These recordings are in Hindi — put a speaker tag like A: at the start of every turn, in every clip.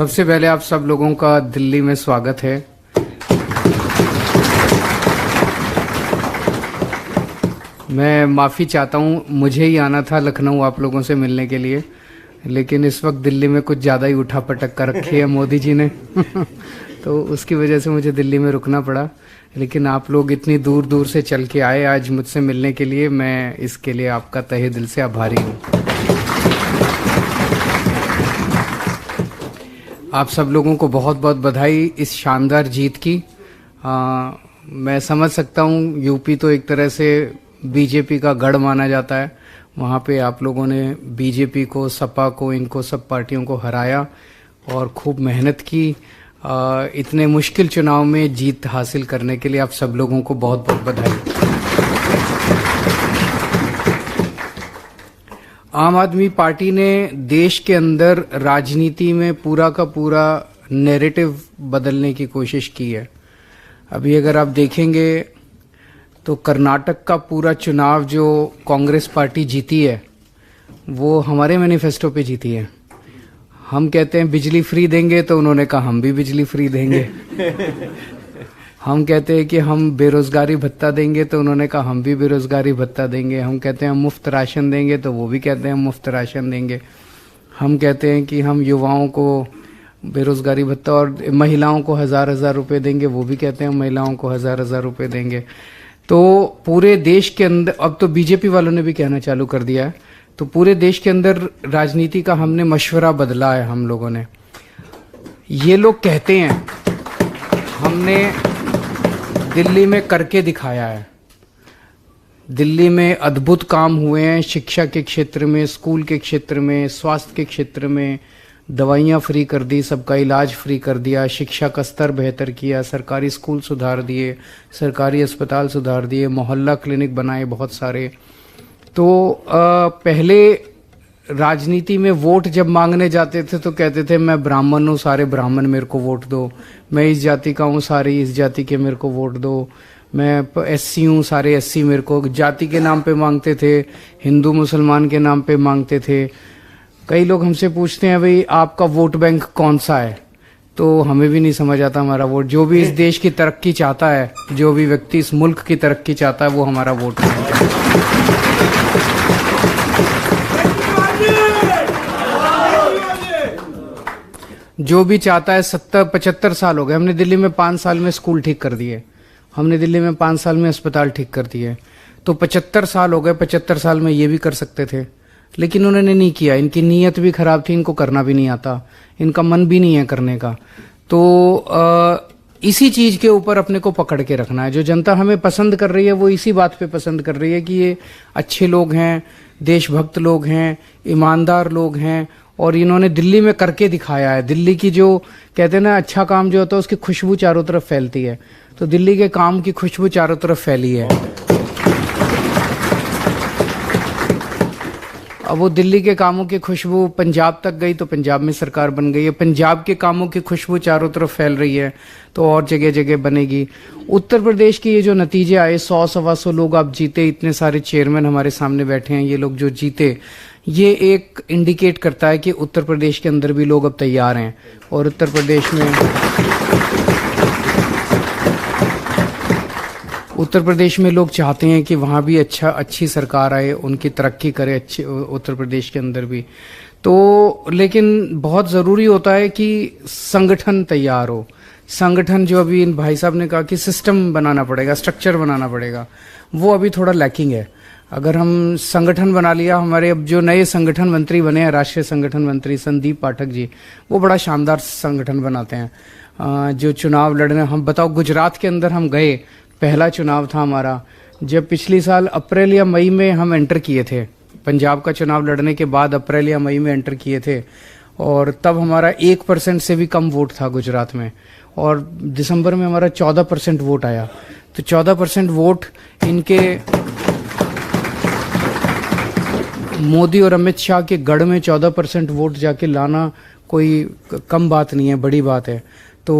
A: सबसे पहले आप सब लोगों का दिल्ली में स्वागत है। मैं माफ़ी चाहता हूँ, मुझे ही आना था लखनऊ आप लोगों से मिलने के लिए, लेकिन इस वक्त दिल्ली में कुछ ज़्यादा ही उठा पटक कर रखी है मोदी जी ने तो उसकी वजह से मुझे दिल्ली में रुकना पड़ा। लेकिन आप लोग इतनी दूर दूर से चल के आए आज मुझसे मिलने के लिए, मैं इसके लिए आपका तहे दिल से आभारी हूँ। आप सब लोगों को बहुत बहुत बधाई इस शानदार जीत की। मैं समझ सकता हूँ, यूपी तो एक तरह से बीजेपी का गढ़ माना जाता है। वहाँ पे आप लोगों ने बीजेपी को, सपा को, इनको सब पार्टियों को हराया और खूब मेहनत की। इतने मुश्किल चुनाव में जीत हासिल करने के लिए आप सब लोगों को बहुत बहुत बधाई। आम आदमी पार्टी ने देश के अंदर राजनीति में पूरा का पूरा नैरेटिव बदलने की कोशिश की है। अभी अगर आप देखेंगे तो कर्नाटक का पूरा चुनाव जो कांग्रेस पार्टी जीती है वो हमारे मैनिफेस्टो पे जीती है। हम कहते हैं बिजली फ्री देंगे, तो उन्होंने कहा हम भी बिजली फ्री देंगे हम कहते हैं कि हम बेरोजगारी भत्ता देंगे, तो उन्होंने कहा हम भी बेरोजगारी भत्ता देंगे। हम कहते हैं हम मुफ्त राशन देंगे, तो वो भी कहते हैं हम मुफ्त राशन देंगे। हम कहते हैं कि हम युवाओं को बेरोजगारी भत्ता और महिलाओं को 1000-1000 रुपये देंगे, वो भी कहते हैं महिलाओं को 1000-1000 रुपये देंगे। तो पूरे देश के अंदर अब तो बीजेपी वालों ने भी कहना चालू कर दिया है, तो पूरे देश के अंदर राजनीति का हमने मशवरा बदला है। हम लोगों ने, ये लोग कहते हैं, हमने दिल्ली में करके दिखाया है। दिल्ली में अद्भुत काम हुए हैं, शिक्षा के क्षेत्र में, स्कूल के क्षेत्र में, स्वास्थ्य के क्षेत्र में। दवाइयाँ फ्री कर दी, सबका इलाज फ्री कर दिया, शिक्षा का स्तर बेहतर किया, सरकारी स्कूल सुधार दिए, सरकारी अस्पताल सुधार दिए, मोहल्ला क्लिनिक बनाए बहुत सारे। तो पहले राजनीति में वोट जब मांगने जाते थे तो कहते थे मैं ब्राह्मण हूँ, सारे ब्राह्मण मेरे को वोट दो। मैं इस जाति का हूँ, सारे इस जाति के मेरे को वोट दो। मैं एससी हूँ, सारे एससी मेरे को। जाति के नाम पे मांगते थे, हिंदू मुसलमान के नाम पे मांगते थे। कई लोग हमसे पूछते हैं भाई आपका वोट बैंक कौन सा है, तो हमें भी नहीं समझ आता हमारा वोट। जो भी इस देश की तरक्की चाहता है, जो भी व्यक्ति इस मुल्क की तरक्की चाहता है, वो हमारा वोट बैंक है। जो भी चाहता है, 70-75 साल हो गए, हमने दिल्ली में 5 साल में स्कूल ठीक कर दिए, हमने दिल्ली में 5 साल में अस्पताल ठीक कर दिए। तो 75 साल हो गए, 75 साल में ये भी कर सकते थे, लेकिन उन्होंने नहीं किया। इनकी नीयत भी खराब थी, इनको करना भी नहीं आता, इनका मन भी नहीं है करने का। तो इसी चीज के ऊपर अपने को पकड़ के रखना है। जो जनता हमें पसंद कर रही है वो इसी बात पे पसंद कर रही है कि ये अच्छे लोग हैं, देशभक्त लोग हैं, ईमानदार लोग हैं, और इन्होंने दिल्ली में करके दिखाया है। दिल्ली की जो कहते हैं ना, अच्छा काम जो होता है उसकी खुशबू चारों तरफ फैलती है, तो दिल्ली के काम की खुशबू चारों तरफ फैली है। अब वो दिल्ली के कामों की खुशबू पंजाब तक गई तो पंजाब में सरकार बन गई है। पंजाब के कामों की खुशबू चारों तरफ फैल रही है तो और जगह जगह बनेगी। उत्तर प्रदेश के ये जो नतीजे आए, 100-125 लोग आप जीते, इतने सारे चेयरमैन हमारे सामने बैठे हैं, ये लोग जो जीते, ये एक इंडिकेट करता है कि उत्तर प्रदेश के अंदर भी लोग अब तैयार हैं। और उत्तर प्रदेश में लोग चाहते हैं कि वहाँ भी अच्छी सरकार आए, उनकी तरक्की करे अच्छी उत्तर प्रदेश के अंदर भी। तो लेकिन बहुत ज़रूरी होता है कि संगठन तैयार हो। संगठन जो अभी इन भाई साहब ने कहा कि सिस्टम बनाना पड़ेगा, स्ट्रक्चर बनाना पड़ेगा, वो अभी थोड़ा लैकिंग है। अगर हम संगठन बना लिया, हमारे अब जो नए संगठन मंत्री बने हैं, राष्ट्रीय संगठन मंत्री संदीप पाठक जी, वो बड़ा शानदार संगठन बनाते हैं। जो चुनाव लड़ने, हम बताओ गुजरात के अंदर हम गए, पहला चुनाव था हमारा, जब पिछली साल अप्रैल या मई में हम एंटर किए थे। पंजाब का चुनाव लड़ने के बाद अप्रैल या मई में एंटर किए थे, और तब हमारा 1% से भी कम वोट था गुजरात में, और दिसंबर में हमारा 14% वोट आया। तो 14% वोट इनके मोदी और अमित शाह के गढ़ में 14% वोट जाके लाना कोई कम बात नहीं है, बड़ी बात है। तो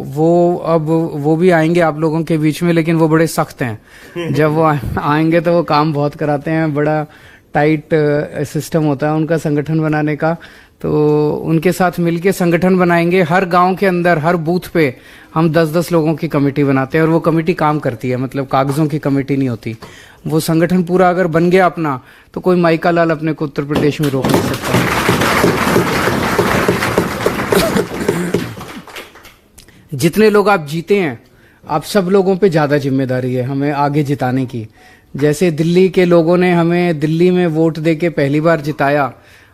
A: वो भी आएंगे आप लोगों के बीच में, लेकिन वो बड़े सख्त हैं। जब वो आएंगे तो वो काम बहुत कराते हैं, बड़ा टाइट सिस्टम होता है उनका संगठन बनाने का। तो उनके साथ मिलके संगठन बनाएंगे। हर गांव के अंदर, हर बूथ पे हम 10-10 लोगों की कमेटी बनाते हैं और वो कमेटी काम करती है, मतलब कागजों की कमेटी नहीं होती। वो संगठन पूरा अगर बन गया अपना, तो कोई माइका लाल अपने को उत्तर प्रदेश में रोक नहीं सकता। जितने लोग आप जीते हैं, आप सब लोगों पे ज्यादा जिम्मेदारी है हमें आगे जिताने की। जैसे दिल्ली के लोगों ने हमें दिल्ली में वोट देके पहली बार जिताया,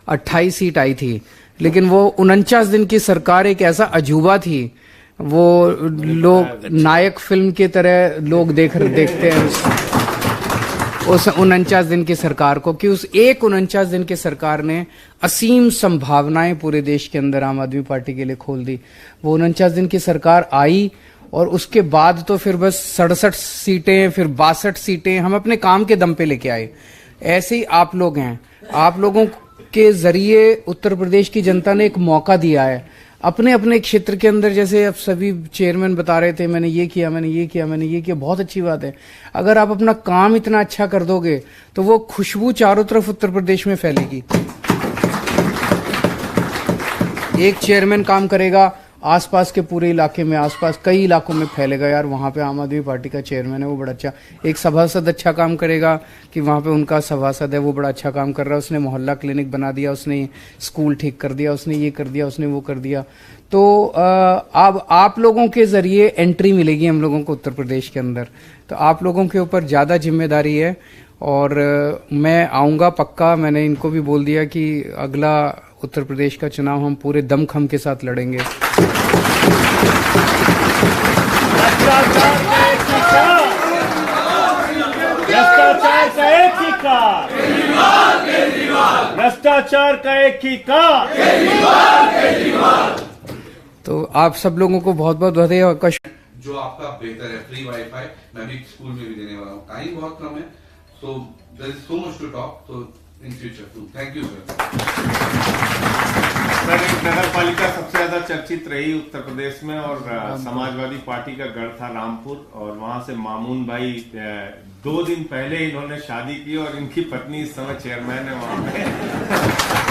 A: 28 सीट आई थी, लेकिन वो 49 दिन की सरकार एक ऐसा अजूबा थी। वो लोग नायक फिल्म की तरह लोग देखते हैं उस 49 दिन की सरकार को, कि उस एक 49 दिन की सरकार ने असीम संभावनाएं पूरे देश के अंदर आम आदमी पार्टी के लिए खोल दी। वो 49 दिन की सरकार आई और उसके बाद तो फिर बस 67 सीटें, फिर 62 सीटें हम अपने काम के दम पे लेके आए। ऐसे ही आप लोग हैं, आप लोगों के जरिए उत्तर प्रदेश की जनता ने एक मौका दिया है अपने अपने क्षेत्र के अंदर। जैसे अब सभी चेयरमैन बता रहे थे, मैंने ये किया, मैंने ये किया, मैंने ये किया, बहुत अच्छी बात है। अगर आप अपना काम इतना अच्छा कर दोगे तो वो खुशबू चारों तरफ उत्तर प्रदेश में फैलेगी। एक चेयरमैन काम करेगा, आसपास के पूरे इलाके में, आसपास कई इलाकों में फैलेगा, यार वहां पे आम आदमी पार्टी का चेयरमैन है, वो बड़ा अच्छा। एक सभासद अच्छा काम करेगा कि वहां पे उनका सभासद है, वो बड़ा अच्छा काम कर रहा है, उसने मोहल्ला क्लिनिक बना दिया, उसने स्कूल ठीक कर दिया, उसने ये कर दिया, उसने वो कर दिया। तो अब आप लोगों के जरिए एंट्री मिलेगी हम लोगों को उत्तर प्रदेश के अंदर। तो आप लोगों के ऊपर ज्यादा जिम्मेदारी है और मैं आऊंगा पक्का। मैंने इनको भी बोल दिया कि अगला उत्तर प्रदेश का चुनाव हम पूरे दमखम के साथ लड़ेंगे।
B: भ्रष्टाचार का एक ही का।
A: तो आप सब लोगों को बहुत बहुत बधाई और
C: जो आपका बेहतर है, फ्री वाईफाई मैं भी स्कूल में भी देने वाला हूँ। टाइम बहुत कम है, so there is so much to talk, so in future too. Thank you
B: sir. नगर पालिका सबसे ज्यादा चर्चित रही उत्तर प्रदेश में और समाजवादी पार्टी का गढ़ था रामपुर, और वहां से मामून भाई 2 दिन पहले इन्होंने शादी की और इनकी पत्नी इस समय चेयरमैन है वहां पे।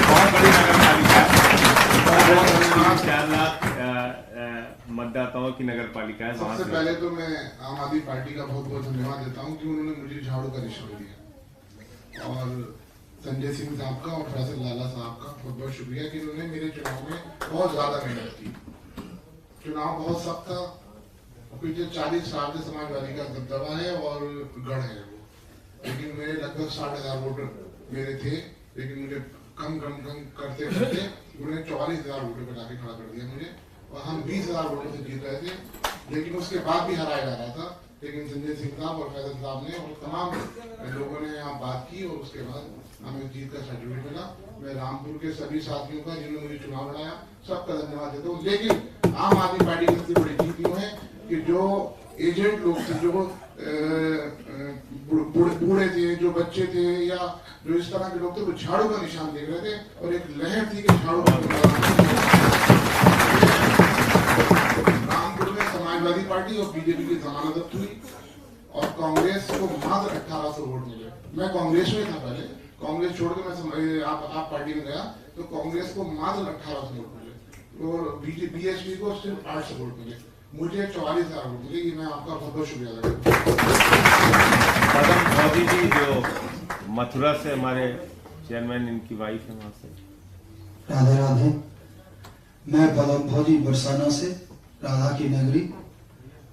B: बहुत बड़ी नगर पालिका, 4 लाख मतदाताओं की नगर पालिका है।
D: सबसे पहले तो मैं आम आदमी पार्टी का बहुत बहुत धन्यवाद देता हूं कि उन्होंने मुझे झाड़ू का निशान दिया, और संजय सिंह साहब का और फैसल लाला साहब का बहुत बहुत शुक्रिया कि उन्होंने मेरे चुनाव में बहुत ज्यादा मेहनत की। चुनाव बहुत सख्त था, पिछले 40 साल से समाजवादी का दबदबा है और गढ़ है वो, लेकिन मेरे लगभग 60,000 वोटर मेरे थे, लेकिन मुझे कम करते करते उन्होंने 44,000 वोटर पे लाके खड़ा कर दिया मुझे, और हम 20,000 वोटर से जीत रहे थे। लेकिन उसके बाद भी हराया जा रहा था, लेकिन संजय सिंह साहब और फैसल साहब ने और तमाम लोगों ने यहाँ बात की और उसके बाद हमें जीत का सर्टिफिकेट मिला। मैं रामपुर के सभी साथियों का जिन्होंने मुझे चुनाव लड़ाया सबका धन्यवाद देता हूँ। लेकिन आम आदमी पार्टी की सबसे बड़ी जीत यूँ है कि जो एजेंट लोग थे, जो बूढ़े थे, जो बच्चे थे, या जो इस तरह के लोग थे, वो झाड़ू का निशान देख रहे थे और एक लहर थी कि झाड़ू का। रामपुर में समाजवादी पार्टी और बीजेपी की जमानत हुई और कांग्रेस को मात्र 1800 वोट मिले। मैं कांग्रेस में था पहले, कांग्रेस छोड़ के मैं आप पार्टी में गया तो कांग्रेस को मात्र 1800 वोट मिले और बीएसपी को सिर्फ 800 वोट मिले, मुझे 44,000 वोट मिले। ये मैं आपका बहुत बहुत शुक्रिया अदा करता हूँ।
B: पदम भौजी जी जो मथुरा से हमारे चेयरमैन, इनकी वाइफ है वहां से।
E: राधे राधे। मैं पदम भौजी बरसाना से, राधा की नगरी,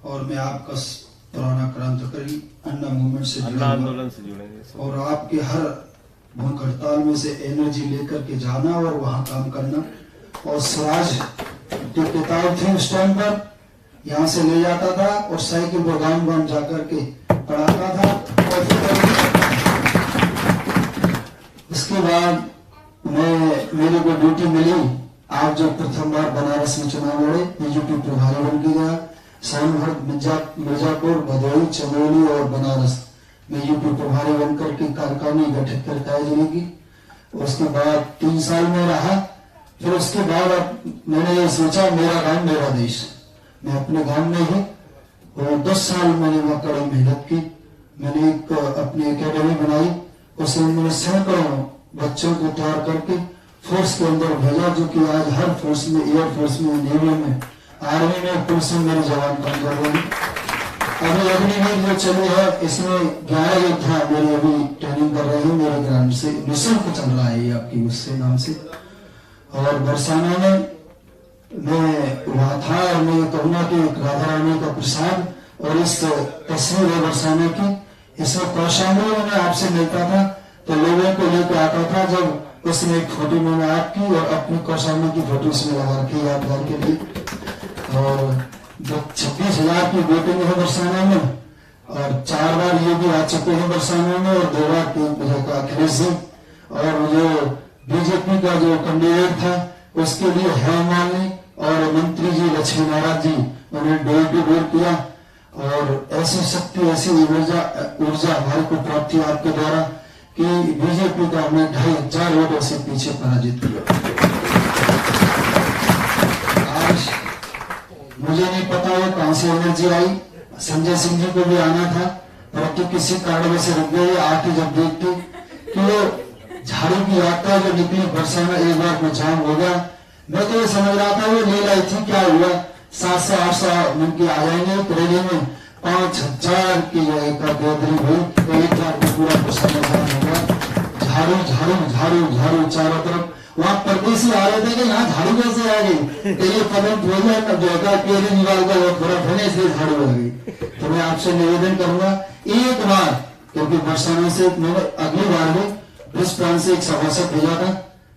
E: और मैं आपका पुराना क्रांतिकारी अन्ना मूवमेंट से
B: आंदोलन से जुड़ेंगे
E: और आपके हर भूख हड़ताल में से एनर्जी लेकर के जाना और वहां काम करना। और स्वराज जो किताब थी उस टाइम पर यहाँ से ले जाता था और साइकिल पर गांव जाकर के पढ़ाता था। और उसके बाद मेरे को ड्यूटी मिली, आप जो प्रथम बार बनारस में चुनाव लड़े, बीजेपी प्रभारी बन के गया। सोनभद्र, मिर्जापुर, भदोही, चमोली और बनारस में यूपी प्रभारी बनकर के कार्यकारिणी गठित करके आई जाएगी। उसके बाद 3 साल में रहा। फिर उसके बाद मैंने ये सोचा मेरा गांव मेरा देश, मैं अपने गांव में ही, और 10 साल मैंने वहाँ कड़ी मेहनत की। मैंने अपनी एकेडमी बनाई, उसमें मैंने सैकड़ों बच्चों को तैयार करके फोर्स के अंदर भेजा, जो कि आज हर फोर्स में, एयर फोर्स में, नेवी में, आर्मी में, पुलिस में मेरे जवान काम कर रहे हैं। अभी अग्निवीर जो चली है, इसमें 11 योद्धा मेरे अभी ट्रेनिंग कर रहे हैं मेरे ग्राउंड से, निःशुल्क चल रहा है ये आपकी उससे नाम से। और बरसाना में मैं वहां था और मैं कहूँगा कि राधा रानी का प्रसाद, और इस तस्वीर है बरसाना की, इसमें कौशाम्बी में आपसे मिलता था तो लोगों को लेकर आता था, जब उसमें एक फोटो मैंने आपकी और अपनी कौशाम्बी की फोटो इसमें लगा रखी यादगार के लिए। और 26,000 की वोटिंग है बरसाना में, और 4 बार ये भी आ चुके हैं बरसाना में, और 2 बार 3 बजे का अखिलेश जी, और जो बीजेपी का जो कैंडिडेट था उसके लिए हेमामालिनी और मंत्री जी लक्ष्मी नारायण जी, उन्हें डोर टू डोर किया। और ऐसी शक्ति, ऐसी ऊर्जा हमारे को प्राप्त हुई आपके द्वारा कि बीजेपी का हमने 2,500 वोटों से पीछे पराजित किया। आज मुझे नहीं पता वो कहां से एनर्जी आई, संजय सिंह जी को भी आना था, परंतु किसी कारण से रुक गए। आके जब देखते कि वो झाड़ू की यात्रा जो निकली बरसाना, एक बार में जाम हो गया। मैं तो ये समझ रहा था वो ले लाई थी, क्या हुआ 700-800 मिनट के आ जाएंगे रैली में, 5,000 की का बेहतरी हुई, तो 1 लाख में पूरा बरसाना जाम हो गया। झाड़ू झाड़ू झाड़ू झाड़ू चारों तरफ। वहां परदेशी आ रहे थे कि यहाँ झाड़ू कैसे आ गई, तो ये कदम भोजन जो है केजरीवाल का वो थोड़ा होने से झाड़ू आ गई। तो मैं आपसे निवेदन करूंगा एक बार, क्योंकि बरसाना से मैंने अगली बार भी ब्रिज प्लान से एक सभासद भेजा था,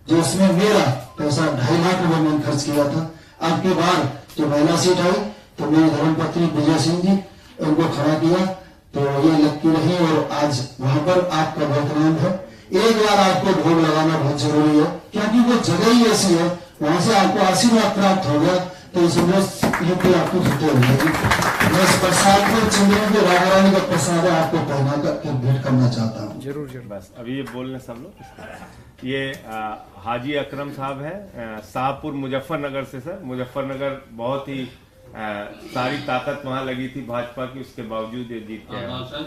E: जो उसमें मेरा पैसा 2.5 लाख रुपए मैंने खर्च किया था। अब की बार जो महिला सीट आई तो मेरी धर्मपत्नी विजय सिंह जी उनको खड़ा किया, तो ये लक्की रही। और आज वहां पर आपका बहुत आनंद है। एक बार आपको भोग लगाना बहुत जरूरी है, क्योंकि वो जगह ही ऐसी है, वहां से आपको आशीर्वाद प्राप्त हो गया तो इसमें यूपी आपको जीते हो जाएगी। मैं इस प्रसाद को चिंतन के राधा रानी का प्रसाद आपको पहना कर भेंट करना चाहता हूँ।
A: जरूर जरूर।
B: बस अभी ये बोलने सब लोग। ये हाजी अकरम साहब है शाहपुर मुजफ्फरनगर से। सर मुजफ्फरनगर बहुत ही सारी ताकत वहां लगी थी भाजपा की, उसके बावजूद ये जीत गया।
F: सर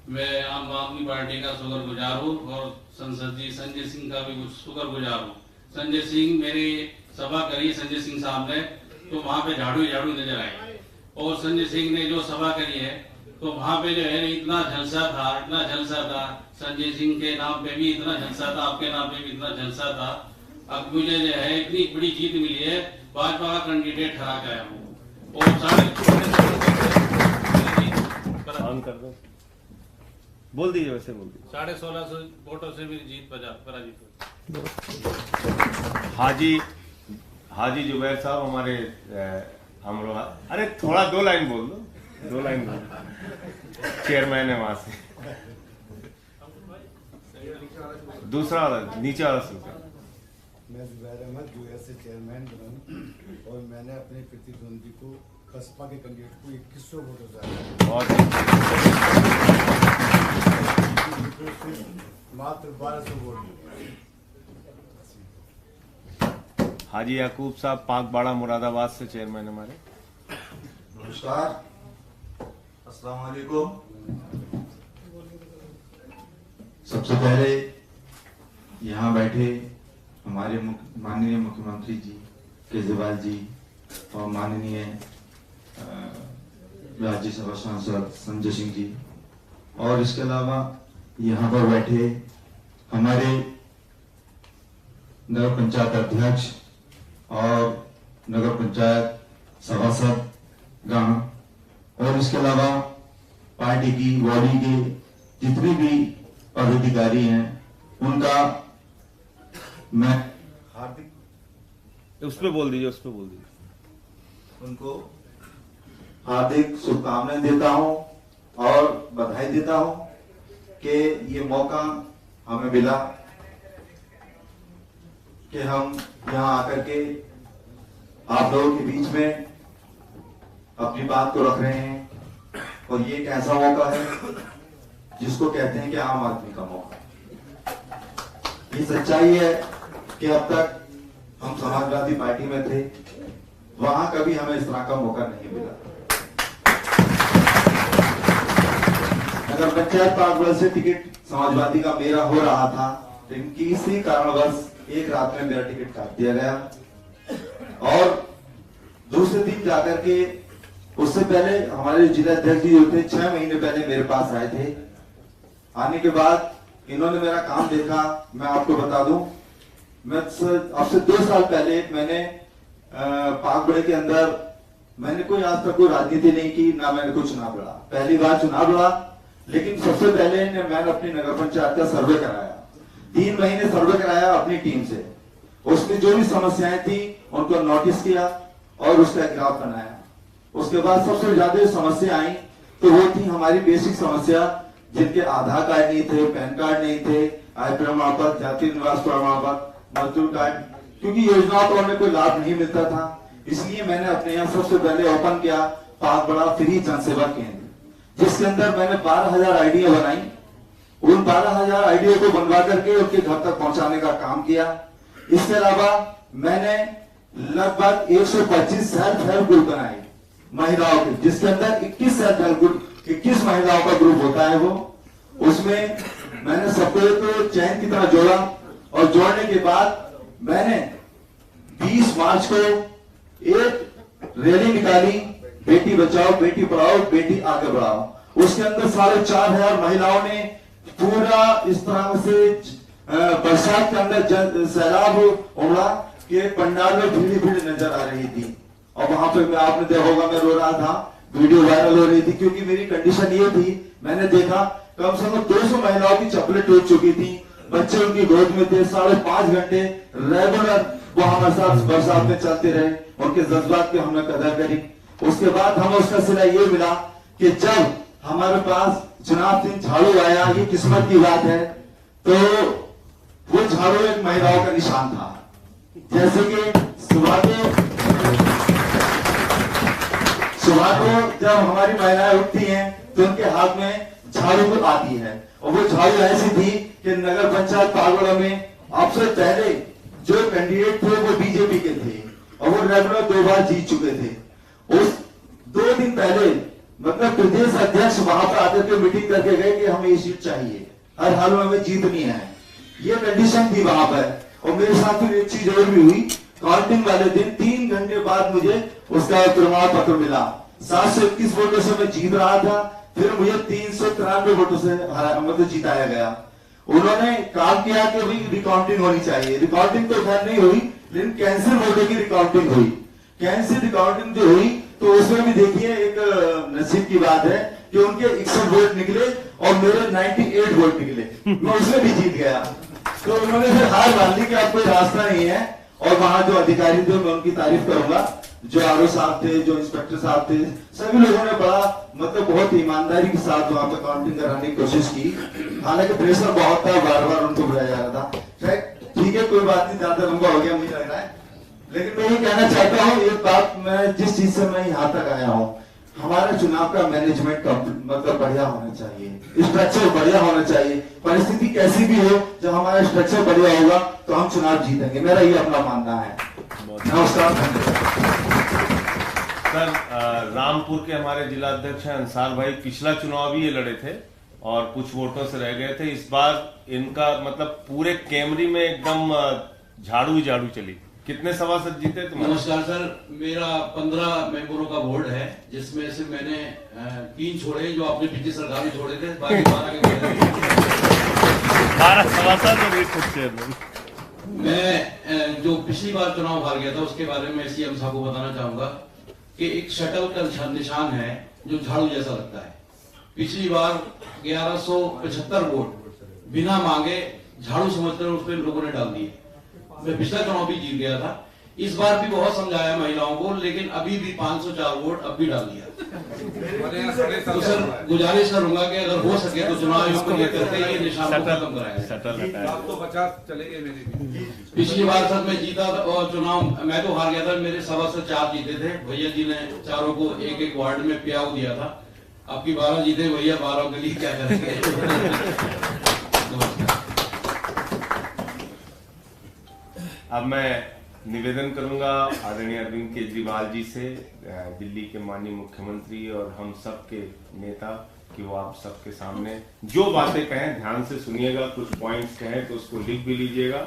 F: मैं आम आदमी पार्टी का शुक्रगुजार हूँ और संसद जी संजय सिंह का भी कुछ शुक्रगुजार हूँ। संजय सिंह मेरी सभा करी संजय सिंह साहब ने, तो वहाँ पे झाड़ू झाड़ू नजर आए, और संजय सिंह ने जो सभा करी है तो वहाँ पे जो है इतना झलसा था, इतना झलसा था। संजय सिंह के नाम पे भी इतना झलसा था, आपके नाम पे भी इतना झलसा था। अब मुझे जो है इतनी बड़ी जीत मिली है, भाजपा का कैंडिडेट हरा के आया हूँ।
B: और बोल दीजिए, वैसे बोल दीजिए।
F: 1650 वोटों से मेरी जीत पराजित हुई।
B: हाजी जुबैर साहब हमारे हम लोग, अरे थोड़ा 2 लाइन बोल दो, 2 लाइन बोल। चेयरमैन है वहां से, दूसरा वाला नीचे वाला सुनकर।
G: मैं जुबैर अहमद यूएस से चेयरमैन बना हूं, और मैंने अपने प्रतिद्वंदी को बसपा के कैंडिडेट को 2100 वोटों से
B: बहुत
G: मात्र 1200 वोट।
B: हाजी याकूब साहब पाकबाड़ा मुरादाबाद से चेयरमैन हमारे।
H: नमस्कार, अस्सलाम वालेकुम। सबसे पहले यहाँ बैठे हमारे माननीय मुख्यमंत्री जी केजरीवाल जी और माननीय राज्यसभा सांसद संजय सिंह जी, और इसके अलावा यहाँ पर बैठे हमारे नगर पंचायत अध्यक्ष और नगर पंचायत सभासद गण, और इसके अलावा पार्टी की बॉडी के जितने भी पदाधिकारी हैं उनका मैं हार्दिक
B: उस पर बोल दीजिए, उस पर बोल दीजिए।
H: उनको हार्दिक शुभकामनाएं देता हूं और बधाई देता हूं कि ये मौका हमें मिला कि हम यहां आकर के आप लोगों के बीच में अपनी बात को रख रहे हैं। और ये एक ऐसा मौका है जिसको कहते हैं कि आम आदमी का मौका। ये सच्चाई है कि अब तक हम समाजवादी पार्टी में थे, वहां कभी हमें इस तरह का मौका नहीं मिला। नगर पंचायत पाकबाड़ा से टिकट समाजवादी का मेरा हो रहा था, लेकिन किसी कारणवश एक रात में मेरा टिकट काट दिया गया। और दूसरे दिन जाकर के, उससे पहले हमारे जिला अध्यक्ष जी होते 6 महीने पहले मेरे पास आए थे। आने के बाद इन्होंने मेरा काम देखा। मैं आपको बता दूं, मैं अब से 2 साल पहले मैंने पाकबड़े के अंदर मैंने कोई आज तक कोई राजनीति नहीं की, ना मैंने कोई चुनाव लड़ा। पहली बार चुनाव लड़ा, लेकिन सबसे पहले मैंने अपनी नगर पंचायत का सर्वे कराया। 3 महीने सर्वे कराया अपनी टीम से। उसमें जो भी समस्याएं थी उनको नोटिस किया और उसका ग्राफ बनाया। उसके बाद सबसे ज्यादा समस्या आई तो वो थी हमारी बेसिक समस्या, जिनके आधार कार्ड नहीं थे, पैन कार्ड नहीं थे, आय प्रमाण पत्र, जाति निवास प्रमाण पत्र, मजदूर कार्ड, क्योंकि योजनाओं को हमें कोई लाभ नहीं मिलता था। इसलिए मैंने अपने यहाँ सबसे पहले ओपन किया पाकबड़ा फ्री जन सेवा केंद्र, जिसके अंदर मैंने 12,000 आईडिया बनाई। उन 12,000 आईडिया को बनवा करके उनके घर तक पहुंचाने का काम किया। इसके अलावा मैंने लगभग 125 सेल्फ हेल्प ग्रुप बनाए महिलाओं के, जिसके अंदर 21 सेल्फ हेल्प ग्रुप, 21 महिलाओं का ग्रुप होता है वो। उसमें मैंने सबको एक चैन की तरह जोड़ा और जोड़ने के बाद मैंने 20 मार्च को एक रैली निकाली, बेटी बचाओ बेटी पढ़ाओ बेटी आगे बढ़ाओ। उसके अंदर 4,500 महिलाओं ने पूरा इस तरह से बरसात के अंदर सैलाब उमड़ा कि पंडाल में भीड़ नजर आ रही थी। और वहां पे आपने देखा होगा, मैं रो रहा था, वीडियो वायरल हो रही थी, क्योंकि मेरी कंडीशन ये थी, मैंने देखा कम से कम 200 महिलाओं की चप्पलें टूट चुकी थी, बच्चे उनकी गोद में थे। 5.5 घंटे रेगुलर वो हमारे साथ बरसात में चलते रहे, उनके जज्बात की हमने कदर करी। उसके बाद हमें उसका सिला ये मिला कि जब हमारे पास चुनाव सिंह झाड़ू आया, ये किस्मत की बात है, तो वो झाड़ू एक महिलाओं का निशान था। जैसे कि सुबह को जब हमारी महिलाएं उठती हैं तो उनके हाथ में झाड़ू आती है, और वो झाड़ू ऐसी थी कि नगर पंचायत पाकबड़ा में आपसे पहले जो कैंडिडेट थे वो बीजेपी के थे और वो रेगुलर 2 बार जीत चुके थे। उस 2 दिन पहले मतलब प्रदेश अध्यक्ष वहां पर आकर के मीटिंग करके गए कि हमें ये सीट चाहिए, हर हाल में हमें जीतनी है, ये कंडीशन थी वहां पर। और मेरे साथ फिर एक चीज और भी हुई, काउंटिंग वाले दिन 3 घंटे बाद मुझे उसका प्रमाण पत्र मिला। 721 वोटों से मैं जीत रहा था, फिर मुझे 393 वोटों से मतलब जिताया गया। उन्होंने काम किया कि भाई रिकाउंटिंग होनी चाहिए। रिकाउंटिंग तो खैर नहीं हुई, लेकिन कैंसिल वोटों की रिकाउंटिंग हुई। कैंसिल रिकाउंटिंग जो हुई तो उसमें भी देखिए एक नसीब की बात है कि उनके 61 वोट निकले और मेरे 98 वोट निकले, मैं उसमें भी जीत गया। तो उन्होंने फिर हार मान ली कि अब कोई रास्ता नहीं है। और वहां जो अधिकारी थे मैं उनकी तारीफ करूंगा, जो आरओ साहब थे, जो इंस्पेक्टर साहब थे, सभी लोगों ने बड़ा मतलब बहुत ईमानदारी के साथ वहां पर काउंटिंग कराने की कोशिश की। हालांकि प्रेशर बहुत था, बार बार उनको बुलाया जा रहा था। ठीक है, कोई बात नहीं, ज्यादा लंबा हो गया मुझे लग रहा है, लेकिन मैं ये कहना चाहता हूँ एक बात, मैं जिस चीज से मैं यहाँ तक आया हूँ, हमारे चुनाव का मैनेजमेंट मतलब बढ़िया होना चाहिए, स्ट्रक्चर बढ़िया होना चाहिए। परिस्थिति कैसी भी हो, जब हमारा स्ट्रक्चर बढ़िया होगा तो हम चुनाव जीतेंगे, मेरा ये अपना मानना है। नमस्कार
B: सर, रामपुर के हमारे जिला अध्यक्ष हैं अंसार भाई, पिछला चुनाव भी ये लड़े थे और कुछ वोटों से रह गए थे। इस बार इनका मतलब पूरे कैमरी में एकदम झाड़ू ही झाड़ू चली। कितने सभासद जीते तुम्हारे?
F: नमस्कार सर, मेरा 15 मेंबरों का बोर्ड है, जिसमें से मैंने 3 छोड़े जो अपने पिछली सरकार में छोड़े थे, बाकी
B: 12 सभासद और 1 चेयरमैन।
F: मैं जो पिछली बार चुनाव हार गया था उसके बारे में सीएम साहब को बताना चाहूंगा कि एक शटल का निशान है जो झाड़ू जैसा लगता है। पिछली बार 1175 वोट बिना मांगे झाड़ू समझकर उस पर लोगों ने डाल दिए। मैं पिछला चुनाव भी जीत गया था, इस बार भी बहुत समझाया महिलाओं को, लेकिन अभी भी 504 वोट अब भी डाल दिया। तो सर गुजारिश करूंगा कि अगर हो सके तो चुनाव आयोग को लेकर के ये निशान को खत्म कराया।
C: तो 50 चले गए मेरे।
F: पिछली बार सर मैं जीता और चुनाव मैं तो हार गया था, मेरे सभासद 4 जीते थे, भैया जी ने चारों को एक वार्ड में प्याऊ दिया था। आपकी 12 जीते भैया, 12 के लिए क्या करेंगे।
B: अब मैं निवेदन करूंगा आदरणीय अरविंद केजरीवाल जी से, दिल्ली के माननीय मुख्यमंत्री और हम सब के नेता, कि वो आप सबके सामने जो बातें कहें ध्यान से सुनिएगा, कुछ पॉइंट्स कहें तो उसको लिख भी लीजिएगा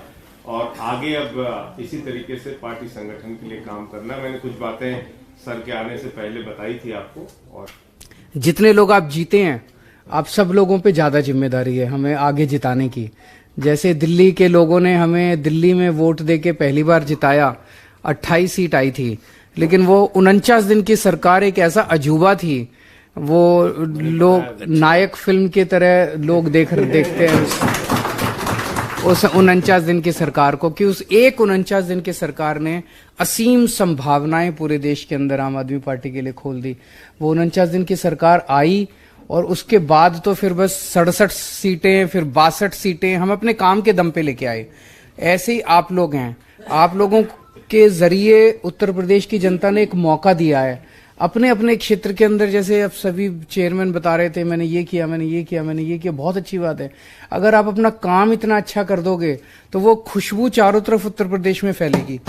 B: और आगे अब इसी तरीके से पार्टी संगठन के लिए काम करना। मैंने कुछ बातें सर के आने से पहले बताई थी आपको। और
A: जितने लोग आप जीते हैं, आप सब लोगों पे ज्यादा जिम्मेदारी है हमें आगे जिताने की। जैसे दिल्ली के लोगों ने हमें दिल्ली में वोट देके पहली बार जिताया, 28 सीट आई थी, लेकिन वो 49 दिन की सरकार एक ऐसा अजूबा थी। वो लोग नायक फिल्म की तरह लोग देखते हैं उस 49 दिन की सरकार को, कि उस एक 49 दिन की सरकार ने असीम संभावनाएं पूरे देश के अंदर आम आदमी पार्टी के लिए खोल दी। वो 49 दिन की सरकार आई और उसके बाद तो फिर बस 67 सीटें, फिर 62 सीटें हम अपने काम के दम पे लेके आए। ऐसे ही आप लोग हैं, आप लोगों के जरिए उत्तर प्रदेश की जनता ने एक मौका दिया है अपने अपने क्षेत्र के अंदर। जैसे अब सभी चेयरमैन बता रहे थे, मैंने ये किया, मैंने ये किया, मैंने ये किया, बहुत अच्छी बात है। अगर आप अपना काम इतना अच्छा कर दोगे तो वो खुशबू चारों तरफ उत्तर प्रदेश में फैलेगी।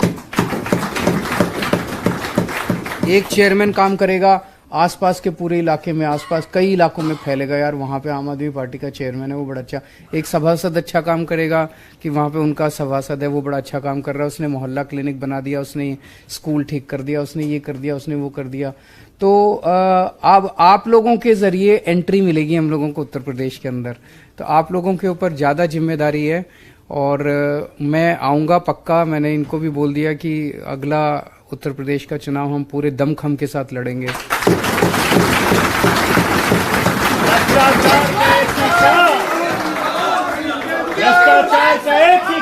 A: एक चेयरमैन काम करेगा, आसपास के पूरे इलाके में, आसपास कई इलाकों में फैलेगा, यार वहां पे आम आदमी पार्टी का चेयरमैन है, वो बड़ा अच्छा। एक सभासद अच्छा काम करेगा कि वहां पे उनका सभासद है, वो बड़ा अच्छा काम कर रहा है, उसने मोहल्ला क्लिनिक बना दिया, उसने स्कूल ठीक कर दिया, उसने ये कर दिया, उसने वो कर दिया। तो अब आप लोगों के जरिए एंट्री मिलेगी हम लोगों को उत्तर प्रदेश के अंदर, तो आप लोगों के ऊपर ज्यादा जिम्मेदारी है। और मैं आऊंगा पक्का। मैंने इनको भी बोल दिया कि अगला उत्तर प्रदेश का चुनाव हम पूरे दमखम के साथ लड़ेंगे।
I: भ्रष्टाचार का एक ही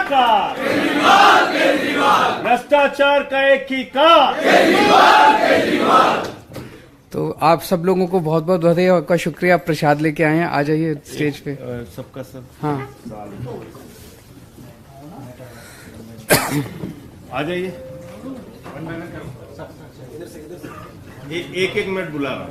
I: कार, भ्रष्टाचार का एक ही कार।
A: तो आप सब लोगों को बहुत बहुत बधाई और आपका शुक्रिया। आप प्रसाद लेके आए हैं, आ जाइए स्टेज पे।
B: सबका सब
A: हाँ
B: आ जाइए। एक मिनट बुला रहा हूं।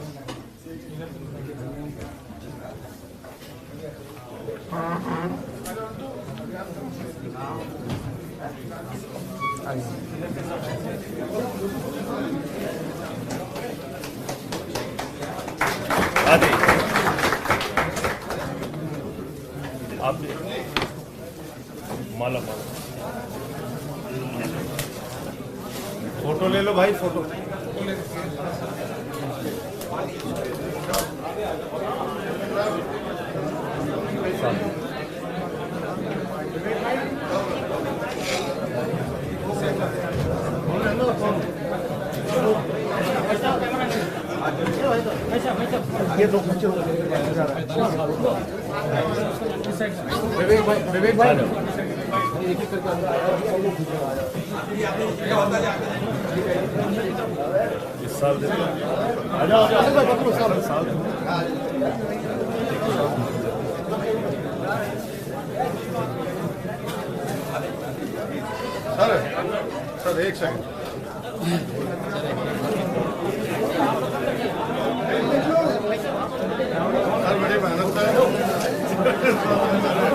B: आ जाइए आप। माला फोटो ले लो भाई, फोटो। ये दो बच्चे विवेक भाई इस साल आ जाओ साल सर एक सेकंड।